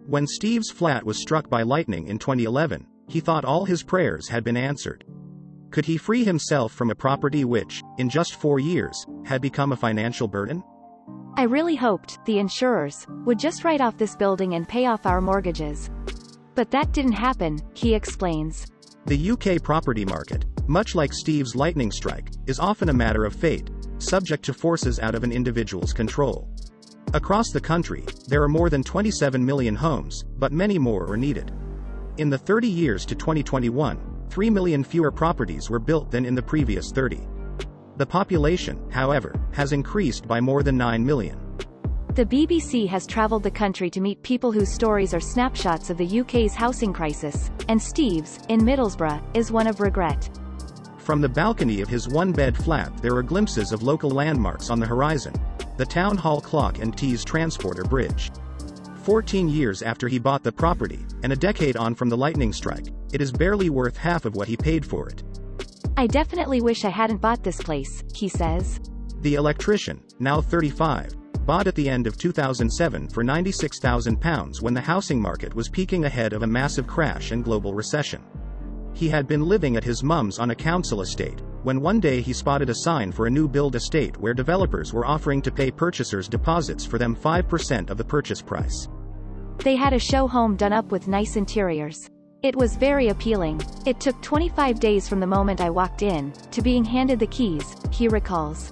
When Steve's flat was struck by lightning in 2011, he thought all his prayers had been answered. Could he free himself from a property which, in just 4 years, had become a financial burden? I really hoped the insurers would just write off this building and pay off our mortgages. But that didn't happen, he explains. The UK property market, much like Steve's lightning strike, is often a matter of fate, subject to forces out of an individual's control. Across the country, there are more than 27 million homes, but many more are needed. In the 30 years to 2021, 3 million fewer properties were built than in the previous 30. The population, however, has increased by more than 9 million. The BBC has traveled the country to meet people whose stories are snapshots of the UK's housing crisis, and Steve's, in Middlesbrough, is one of regret. From the balcony of his one-bed flat there are glimpses of local landmarks on the horizon, the Town Hall Clock and Tees Transporter Bridge. 14 years after he bought the property, and a decade on from the lightning strike, it is barely worth half of what he paid for it. I definitely wish I hadn't bought this place, he says. The electrician, now 35, bought at the end of 2007 for £96,000 when the housing market was peaking ahead of a massive crash and global recession. He had been living at his mum's on a council estate, when one day he spotted a sign for a new build estate where developers were offering to pay purchasers' deposits for them 5% of the purchase price. They had a show home done up with nice interiors. It was very appealing. It took 25 days from the moment I walked in to being handed the keys, he recalls.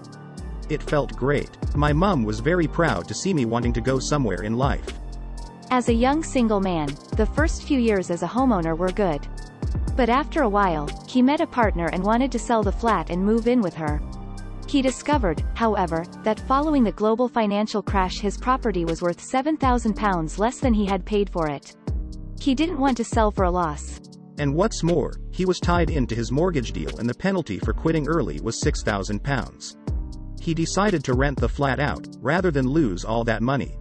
It felt great. My mum was very proud to see me wanting to go somewhere in life. As a young single man, the first few years as a homeowner were good. But after a while, he met a partner and wanted to sell the flat and move in with her. He discovered, however, that following the global financial crash his property was worth £7,000 less than he had paid for it. He didn't want to sell for a loss. And what's more, he was tied into his mortgage deal and the penalty for quitting early was £6,000. He decided to rent the flat out, rather than lose all that money.